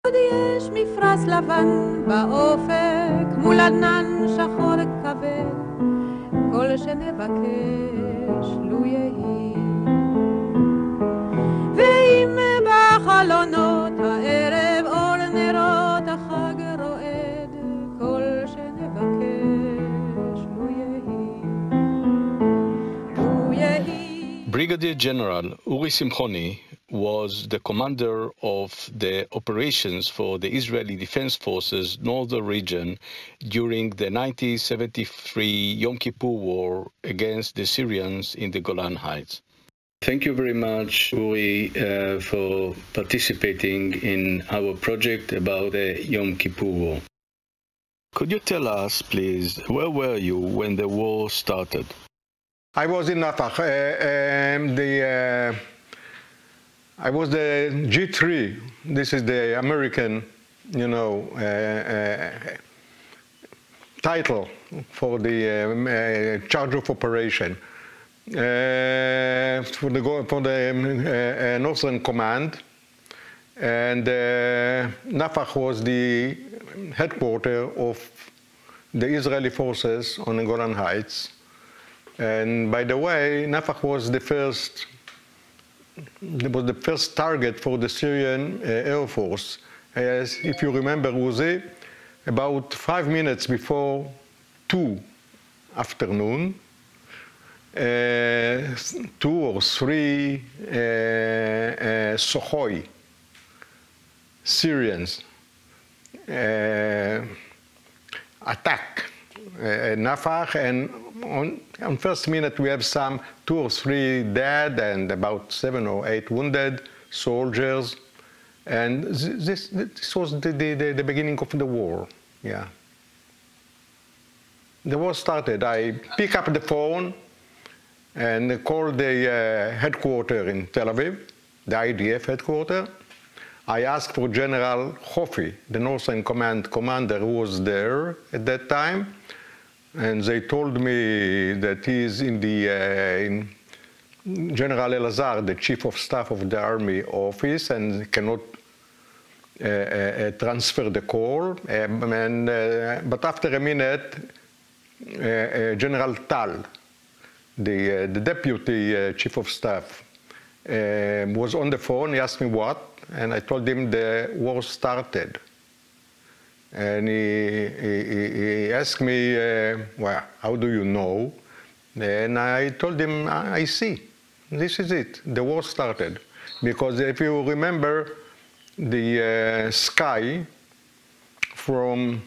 עוד יש מפרש לבן באופק מול ענן שחור כבד כל שנבקש לו יהי ואם בחלונות הערב אור נרות החג רועד כל שנבקש לו יהי Brigadier General URI SIMCHONY was the commander of the operations for the Israeli Defense Forces northern region during the 1973 Yom Kippur war against the Syrians in the Golan Heights. Thank you very much, Uri, for participating in our project about the Yom Kippur War. Could you tell us, please, where were you when the war started? I was in Nafach. I was the G3. This is the American, title for the charge of operation for the Northern Command, and Nafach was the headquarters of the Israeli forces on the Golan Heights. And by the way, Nafach was the first target for the Syrian Air Force. As if you remember, Uzi, about 5 minutes before 2 afternoon, 2 or 3 Sukhoi Syrians attack Nafach, and on first minute we have some 2 or 3 dead and about 7 or 8 wounded soldiers, and this was the beginning of the war. Yeah, the war started. I pick up the phone and call the headquarters in Tel Aviv, the IDF headquarters. I asked for General Hofi, the Northern Command commander who was there at that time, and they told me that he is in the General Elazar, the Chief of Staff of the Army office, and cannot transfer the call. But after a minute, General Tal, the Deputy Chief of Staff, was on the phone. He asked me what, and I told him the war started. And he asked me, well, how do you know? And I told him, I see, this is it, the war started. Because if you remember, the sky from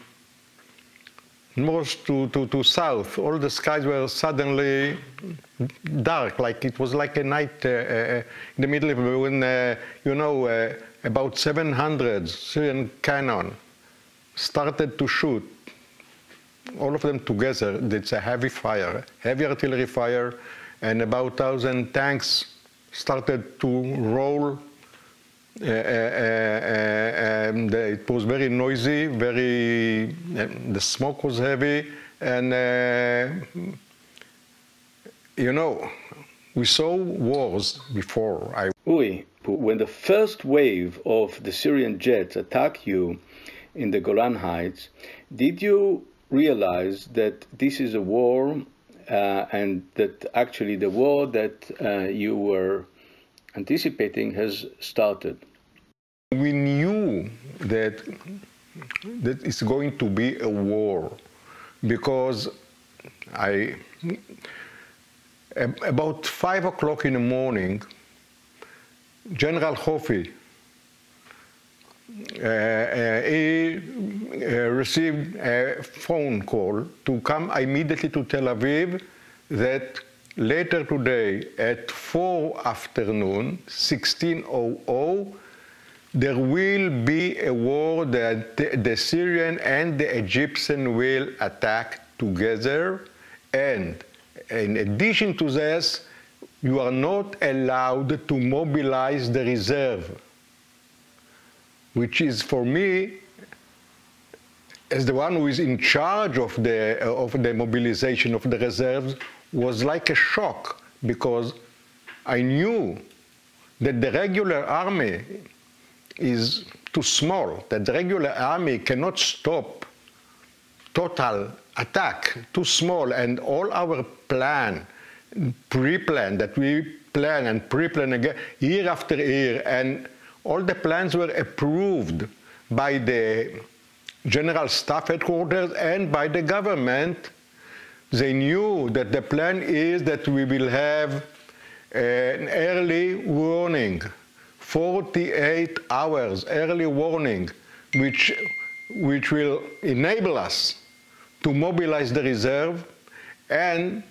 north to south, all the skies were suddenly dark, like it was like a night in the middle of when, about 700 Syrian cannon started to shoot, all of them together. It's a heavy fire, heavy artillery fire, and about 1,000 tanks started to roll. It was very noisy, the smoke was heavy, and we saw wars before. Uri, when the first wave of the Syrian jets attacked you in the Golan Heights, did you realize that this is a war and that actually the war that you were anticipating has started? We knew that it's going to be a war because about 5 o'clock in the morning, General Hofi, he received a phone call to come immediately to Tel Aviv that later today at 4 afternoon, 16:00, there will be a war that the Syrian and the Egyptian will attack together, and in addition to this, you are not allowed to mobilize the reserve, which is for me, as the one who is in charge of the mobilization of the reserves, was like a shock, because I knew that the regular army is too small, that the regular army cannot stop total attack, too small, and all our plan, pre-plan, that we plan and pre-plan again, year after year, and all the plans were approved by the General Staff Headquarters and by the government. They knew that the plan is that we will have an early warning, 48 hours early warning, which will enable us to mobilize the reserve, and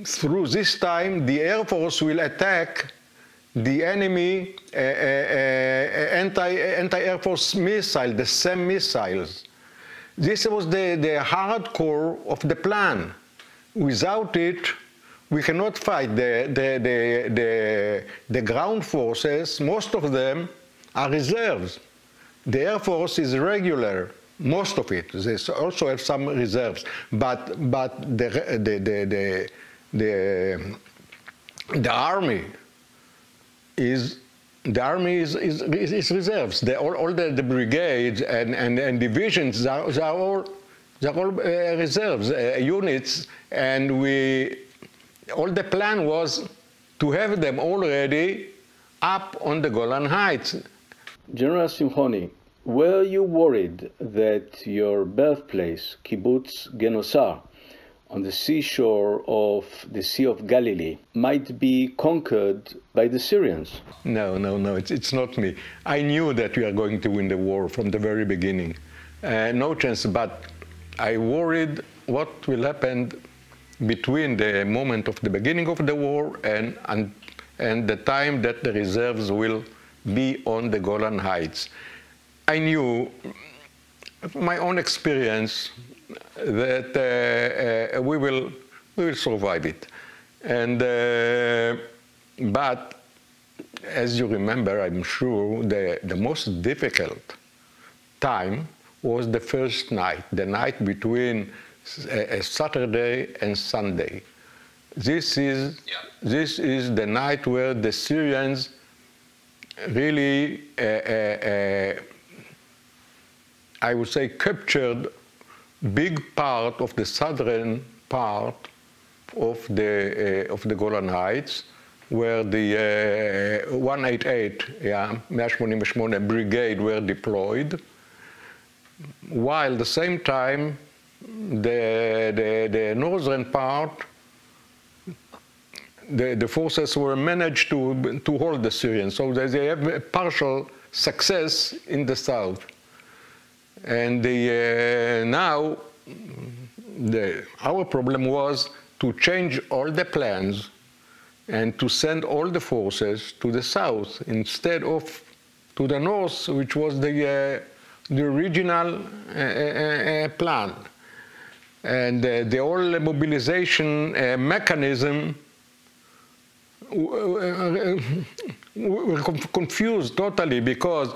through this time the Air Force will attack the enemy anti-Air Force missile, the SAM missiles. This was the hardcore of the plan. Without it, we cannot fight. The ground forces, most of them are reserves. The Air Force is regular, most of it. They also have some reserves, but the army is reserves. All the brigades and divisions are all reserves, units, and all the plan was to have them already up on the Golan Heights. General Simchony, were you worried that your birthplace, Kibbutz Genosar, on the seashore of the Sea of Galilee, might be conquered by the Syrians? No, it's not me. I knew that we are going to win the war from the very beginning. No chance, but I worried what will happen between the moment of the beginning of the war and the time that the reserves will be on the Golan Heights. I knew, from my own experience, that we will survive it. And but as you remember, I'm sure the most difficult time was the first night, the night between Saturday and Sunday. This is the night where the Syrians really, I would say, captured big part of the southern part of the Golan Heights, where the 188, 188 brigade were deployed, while at the same time the northern part, the forces were managed to hold the Syrians, so they have a partial success in the south. And now our problem was to change all the plans and to send all the forces to the south instead of to the north, which was the original plan. And the whole mobilization mechanism were confused totally, because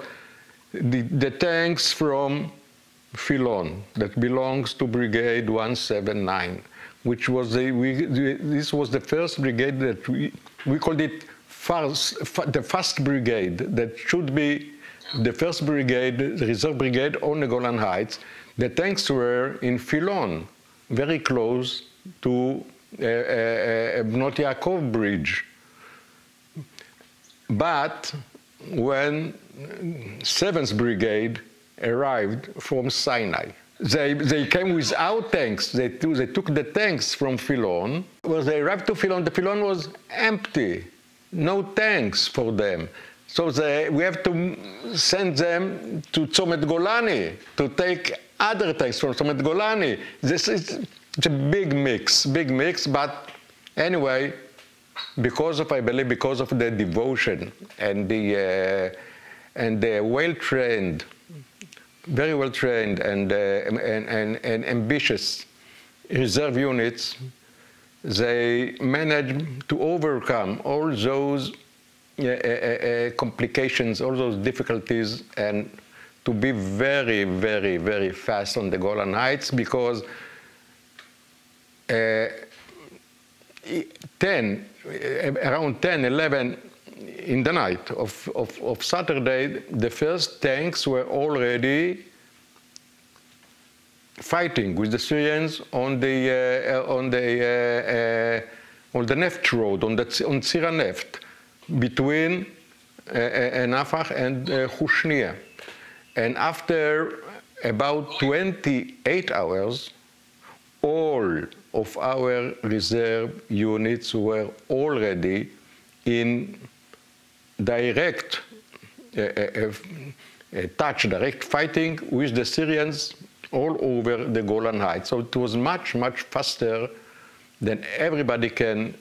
the tanks from Philon that belongs to Brigade 179, which was this was the first brigade that we called it the fast brigade, that should be the first brigade, the reserve brigade on the Golan Heights. The tanks were in Philon, very close to Bnot Yaakov bridge. But when 7th Brigade arrived from Sinai, they came without tanks. They took the tanks from Philon. When they arrived to Philon, the Philon was empty, no tanks for them. So we have to send them to Tzomet Golani to take other tanks from Tzomet Golani. It's a big mix, but anyway, I believe because of the devotion and the well-trained, very well-trained and ambitious reserve units, they managed to overcome all those complications, all those difficulties, and to be very, very, very fast on the Golan Heights, because around 10, 11 in the night of Saturday, the first tanks were already fighting with the Syrians on the Neft road, on Syrian Neft, between Nafach and Hushnia. And after about 28 hours, all of our reserve units were already in direct direct fighting with the Syrians all over the Golan Heights. So it was much, much faster than everybody can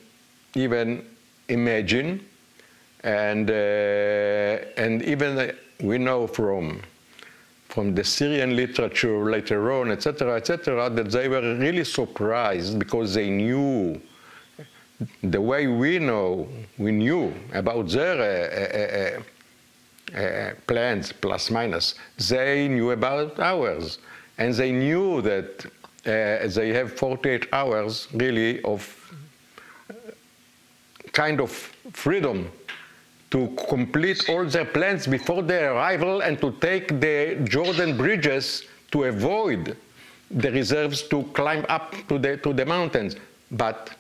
even imagine. And even we know from the Syrian literature later on, etc., that they were really surprised because they knew the way we knew about their plans, plus minus. They knew about ours. And they knew that they have 48 hours really of kind of freedom to complete all their plans before their arrival and to take the Jordan bridges to avoid the reserves to climb up to the mountains. But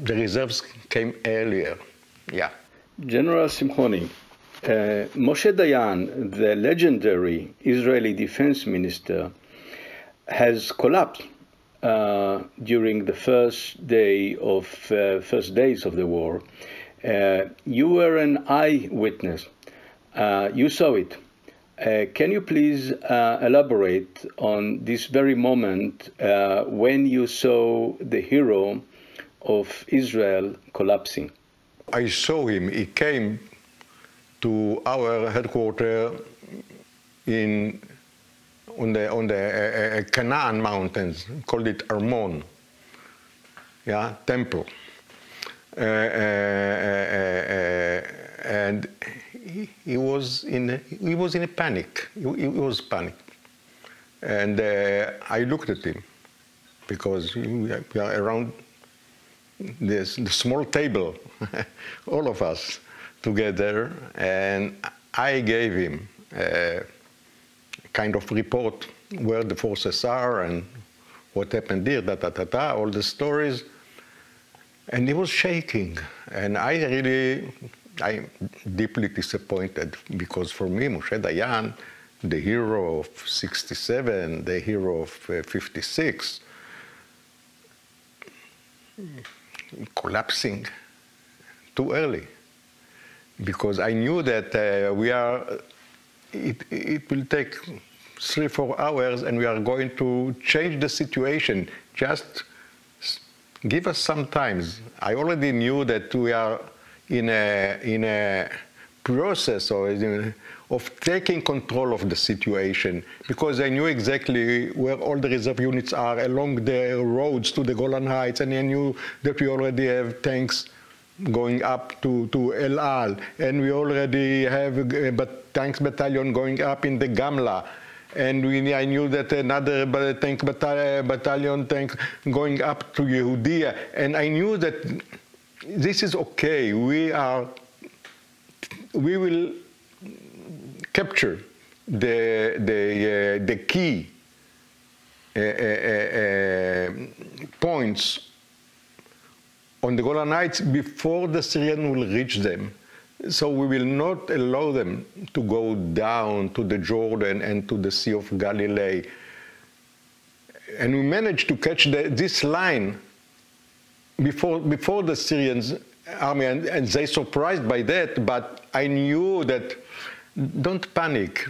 the reserves came earlier. Yeah. General Simchony, Moshe Dayan, the legendary Israeli defense minister, has collapsed during the first days of the war. You were an eyewitness. You saw it. Can you please elaborate on this very moment when you saw the hero of Israel collapsing? I saw him. He came to our headquarters on the Canaan mountains, called it Armon, yeah, temple. And he was in a panic. He was panicked, and I looked at him because we are around the small table, all of us together, and I gave him a kind of report where the forces are and what happened here, all the stories. And he was shaking, and I'm deeply disappointed because for me, Moshe Dayan, the hero of 67, the hero of 56, collapsing too early, because I knew that it will take 3-4 hours and we are going to change the situation. Just give us some time. I already knew that we are in a process of taking control of the situation, because I knew exactly where all the reserve units are along the roads to the Golan Heights, and I knew that we already have tanks going up to El Al, and we already have a tanks battalion going up in the Gamla. And I knew that another battalion tank going up to Yehudia, and I knew that this is okay. We will capture the key points on the Golan Heights before the Syrian will reach them. So we will not allow them to go down to the Jordan and to the Sea of Galilee. And we managed to catch this line before the Syrians army, and they surprised by that, but I knew that, don't panic.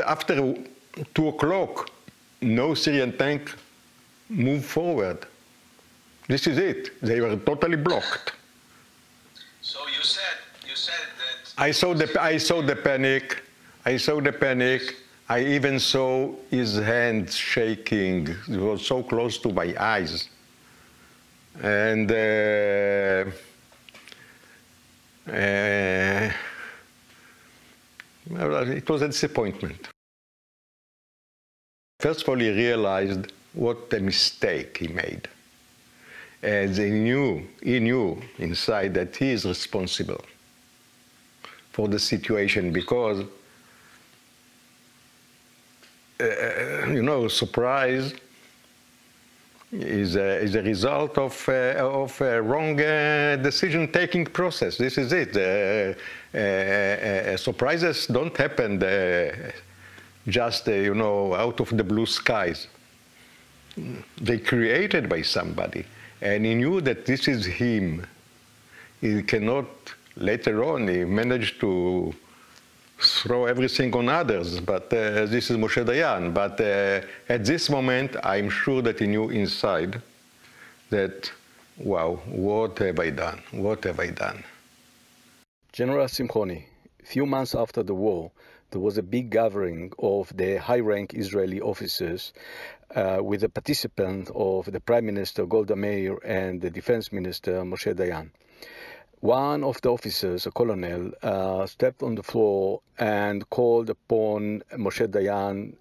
After 2 o'clock, no Syrian tank moved forward. This is it. They were totally blocked. So you said that I saw the panic. I even saw his hands shaking. It was so close to my eyes. And it was a disappointment. First of all, he realized what a mistake he made. And he knew inside that he is responsible for the situation because, surprise is a result of a wrong decision-taking process. This is it. Surprises don't happen just, out of the blue skies. They're created by somebody. And he knew that this is him. He cannot, later on, he managed to throw everything on others, but this is Moshe Dayan. But at this moment, I'm sure that he knew inside that, wow, what have I done? What have I done? General Simchony, few months after the war, there was a big gathering of the high-rank Israeli officers with the participant of the Prime Minister Golda Meir and the Defense Minister Moshe Dayan. One of the officers, a colonel, stepped on the floor and called upon Moshe Dayan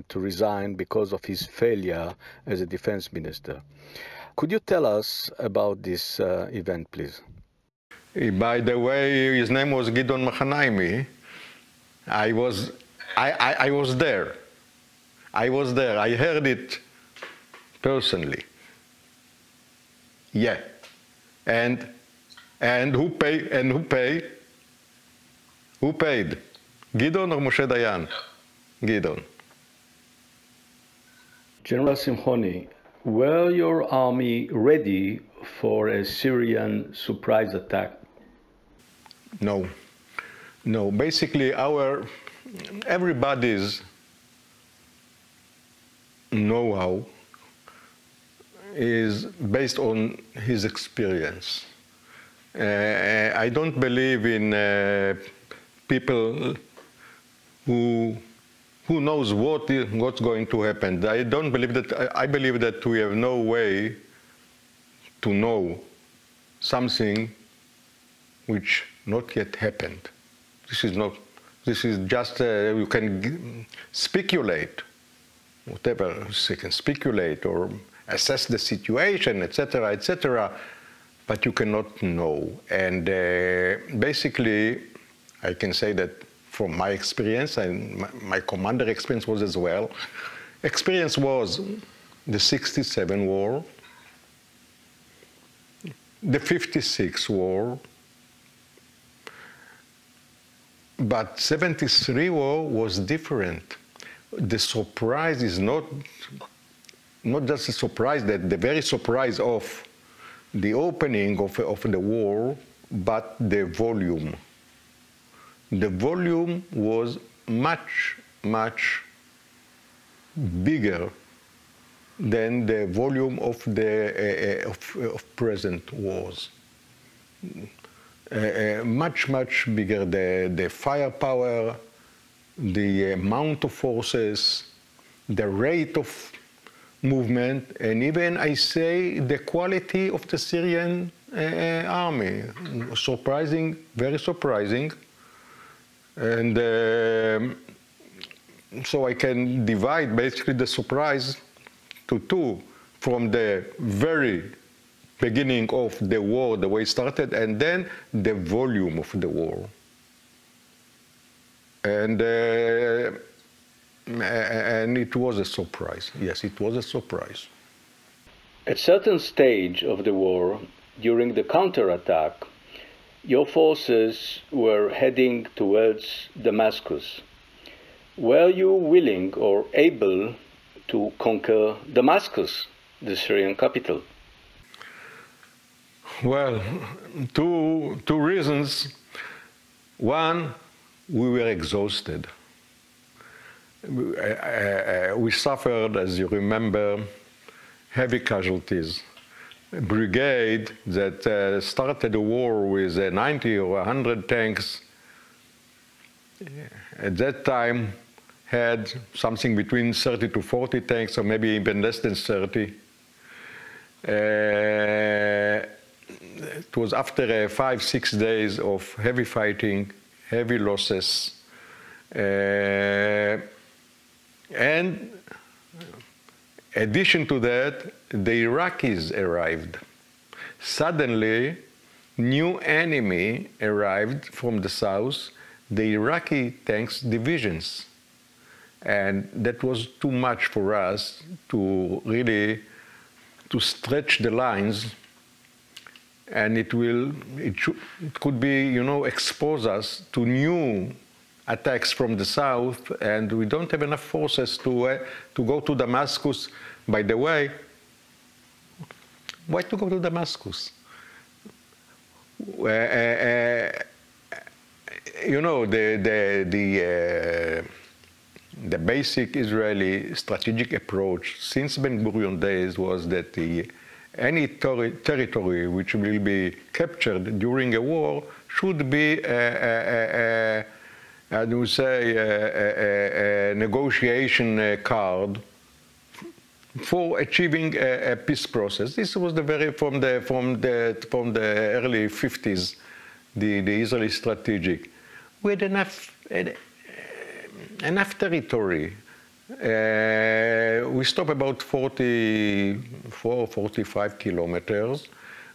to resign because of his failure as a defense minister. Could you tell us about this event, please? By the way, his name was Gidon Mahanayami. I was there. I was there. I heard it personally. Yeah. And who paid? And who paid? Who paid? Gidon or Moshe Dayan? Gidon. General Simchony, were your army ready for a Syrian surprise attack? No. No. Basically, everybody's know-how is based on his experience. I don't believe in people who knows what's going to happen. I don't believe that. I believe that we have no way to know something which not yet happened. This is just you can speculate, whatever you can speculate or assess the situation, etc., etc. But you cannot know. And basically, I can say that from my experience, and my commander experience was as well, experience was the 67 war, the 56 war, but 73 war was different. The surprise is not just a surprise, that the very surprise of the opening of the war, but the volume. The volume was much, much bigger than the volume of the of present wars. Much, much bigger. The firepower, the amount of forces, the rate of movement, and even, I say, the quality of the Syrian army. Surprising, very surprising. And so I can divide basically the surprise to two, from the very beginning of the war, the way it started, and then the volume of the war. And it was a surprise. Yes, it was a surprise. At a certain stage of the war, during the counterattack, your forces were heading towards Damascus. Were you willing or able to conquer Damascus, the Syrian capital? Well, two reasons. One, we were exhausted. We suffered, as you remember, heavy casualties. A brigade that started the war with 90 or 100 tanks, at that time had something between 30 to 40 tanks, or maybe even less than 30. It was after 5-6 days of heavy fighting, heavy losses, and addition to that, the Iraqis arrived. Suddenly, new enemy arrived from the south, the Iraqi tanks divisions. And that was too much for us to really stretch the lines, and it could be, you know, expose us to new attacks from the south, and we don't have enough forces to go to Damascus. By the way, why to go to Damascus? You know, the basic Israeli strategic approach since Ben-Gurion days was that any territory which will be captured during a war should be, I would say, a negotiation card for achieving a peace process. This was from the early 50s, the Israeli strategic. We had enough territory. We stopped about 44, 45 kilometers.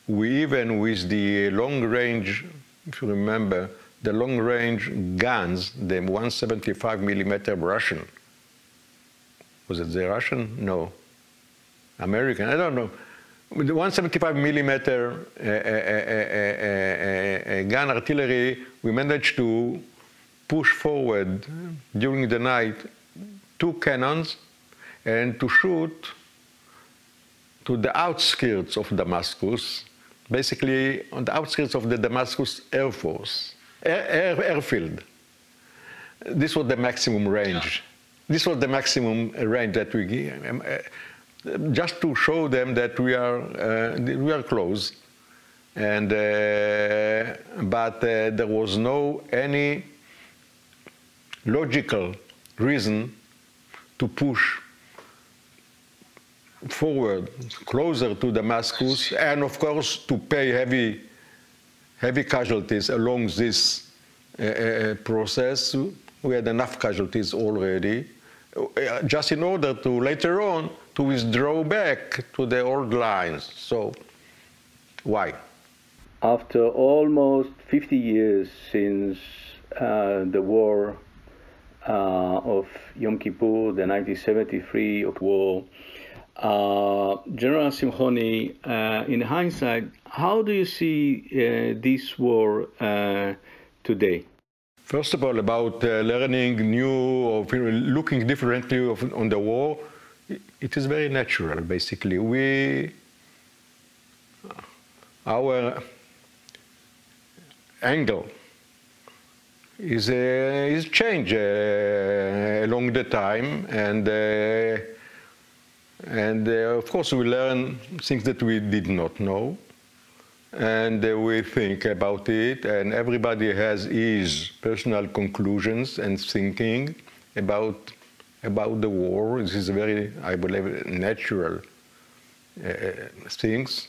We even, with the long range, if you remember, the long range guns, the 175 millimeter Russian. Was it the Russian? No. American, I don't know. With the 175 millimeter gun artillery, we managed to push forward during the night 2 cannons and to shoot to the outskirts of Damascus, basically on the outskirts of the Damascus Air Force, airfield. This was the maximum range. This was the maximum range that we gave, just to show them that we are close. And but there was no any logical reason to push forward closer to Damascus, and of course to pay heavy casualties along this process. We had enough casualties already, just in order to later on to withdraw back to the old lines. So why? After almost 50 years since the war of Yom Kippur, the 1973 war, General Simchony, in hindsight, how do you see this war today? First of all, about learning new or looking differently on the war, it is very natural, basically. Our angle is changed along the time, and of course we learn things that we did not know, and we think about it, and everybody has his personal conclusions and thinking about the war. This is very, I believe, natural things.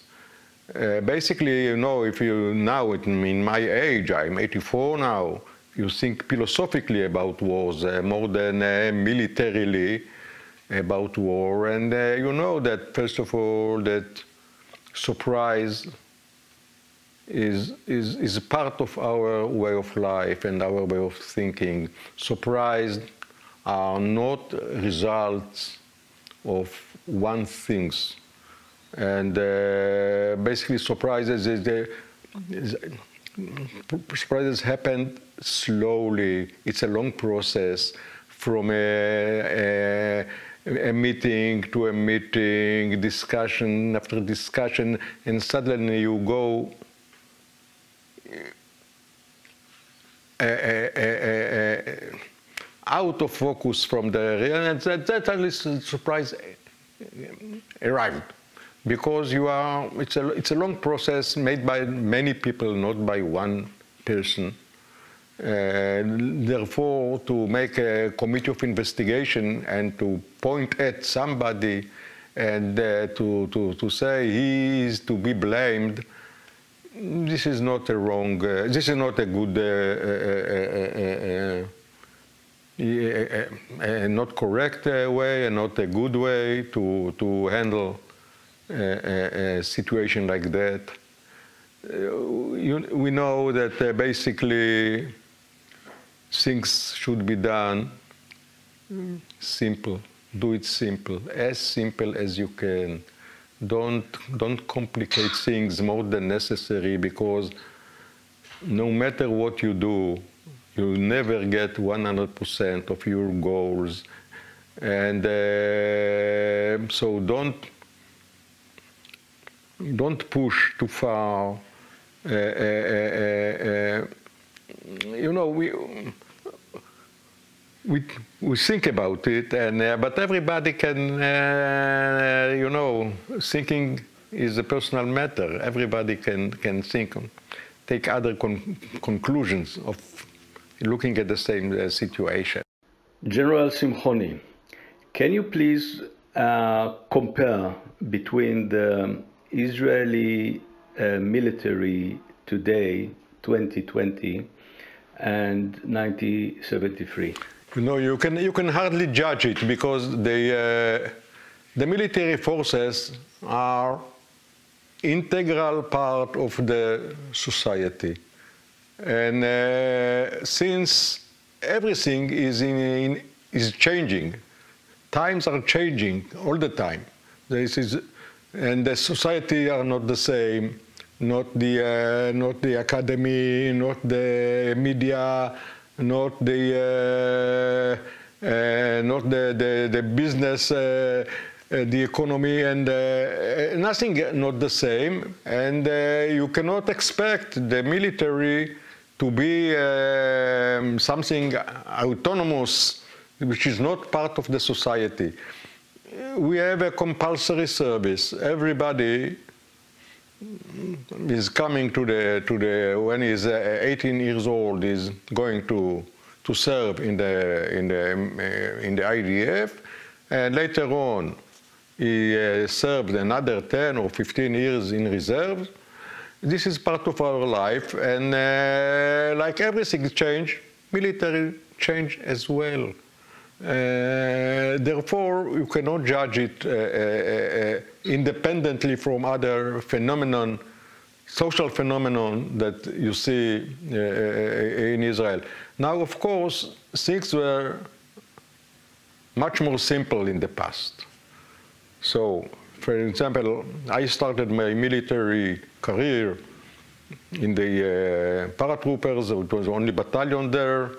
Basically, you know, if you now, in my age, I'm 84 now, you think philosophically about wars more than militarily about war. And you know that, first of all, that surprise is a part of our way of life and our way of thinking. Surprise are not results of one things. And basically surprises surprises happen slowly. It's a long process from a meeting to a meeting, discussion after discussion, and suddenly you go out of focus from the real, and that at least surprise arrived. Because it's a long process made by many people, not by one person. Therefore, to make a committee of investigation and to point at somebody and to say he is to be blamed, this is not a wrong. This is not a good a not correct way and not a good way to handle a situation like that. We know that basically things should be done simple. Do it simple as you can. Don't complicate things more than necessary, because no matter what you do, you never get 100% of your goals. And so don't push too far. You know, we think about it, and but everybody can, you know, thinking is a personal matter. Everybody can think, take other conclusions of looking at the same situation. General Simchony, can you please compare between the Israeli military today, 2020, and 1973? You know, you can hardly judge it, because the military forces are integral part of the society, and since everything is changing, times are changing all the time. And the society are not the same. Not the academy, not the media, not the business, the economy, and nothing not the same. And you cannot expect the military to be something autonomous, which is not part of the society. We have a compulsory service. Everybody is coming to the when he's 18 years old, is going to serve in the IDF, and later on he served another 10 or 15 years in reserve. This is part of our life, and like everything change, military change as well. Therefore, you cannot judge it independently from other phenomenon, social phenomenon that you see in Israel. Now, of course, things were much more simple in the past. So, for example, I started my military career in the paratroopers. It was only battalion there.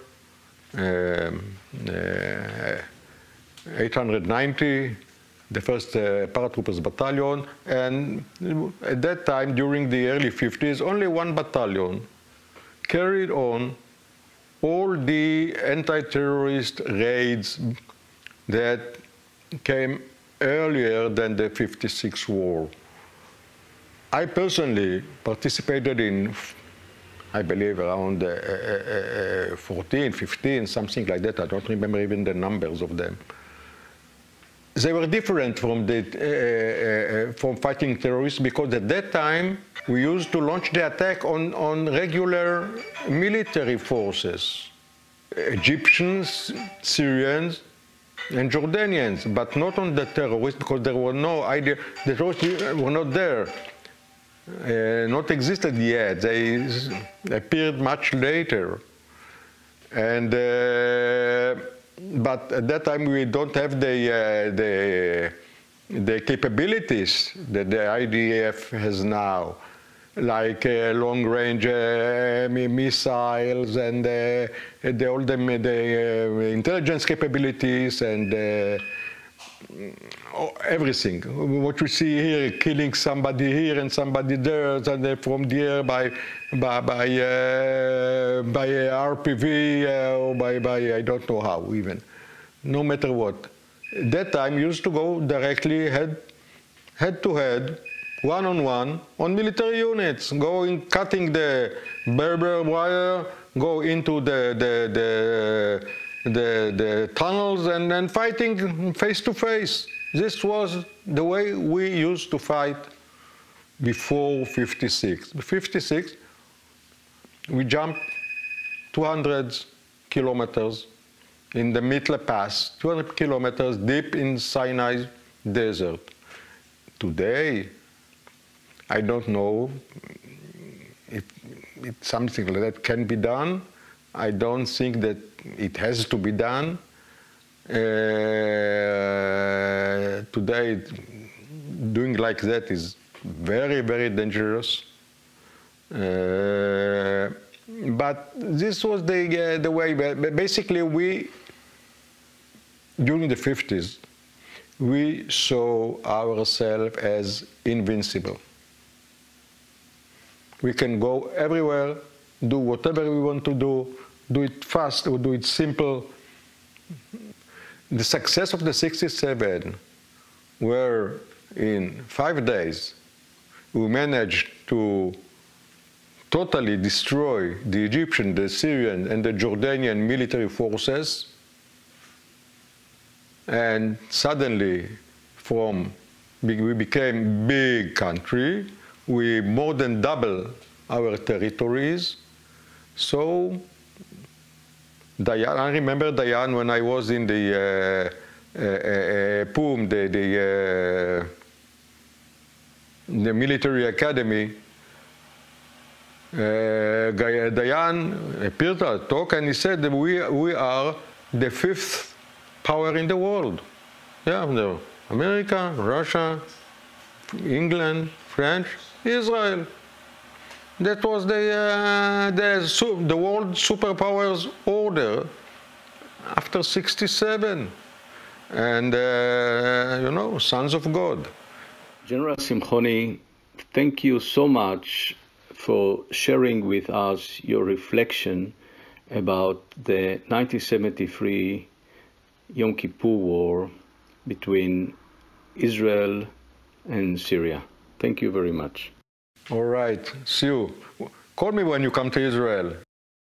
890, the first paratroopers battalion, and at that time, during the early 50s, only one battalion carried on all the anti-terrorist raids that came earlier than the 56 war. I personally participated in, I believe, around 14, 15, something like that. I don't remember even the numbers of them. They were different from from fighting terrorists, because at that time we used to launch the attack on regular military forces, Egyptians, Syrians, and Jordanians, but not on the terrorists, because there was no idea. The terrorists were not there. Not existed yet. They appeared much later, and but at that time we don't have the capabilities that the IDF has now, like long-range missiles and all the intelligence capabilities and everything. What we see here, killing somebody here and somebody there, and from the air by RPV or by I don't know how even. No matter what. That time used to go directly head to head, one-on-one, on military units, cutting the Berber wire, go into the tunnels and then fighting face to face. This was the way we used to fight before 56. 56, we jumped 200 kilometers in the Mitla Pass, 200 kilometers deep in Sinai Desert. Today, I don't know if something like that can be done. I don't think that it has to be done. Today, doing like that is very, very dangerous. But this was the way. Basically, during the 50s, we saw ourselves as invincible. We can go everywhere, do whatever we want to do it fast or do it simple. The success of the 67 were in 5 days, we managed to totally destroy the Egyptian, the Syrian, and the Jordanian military forces. And suddenly, we became big country. We more than double our territories. So, Dayan, I remember Dayan when I was in the PUM, the military academy. Dayan appeared to talk and he said that we are the 5th power in the world. Yeah, no. America, Russia, England, French, Israel. That was the world superpowers order after 67. And, you know, sons of God. General Simchony, thank you so much for sharing with us your reflection about the 1973 Yom Kippur War between Israel and Syria. Thank you very much. All right. See you. Call me when you come to Israel.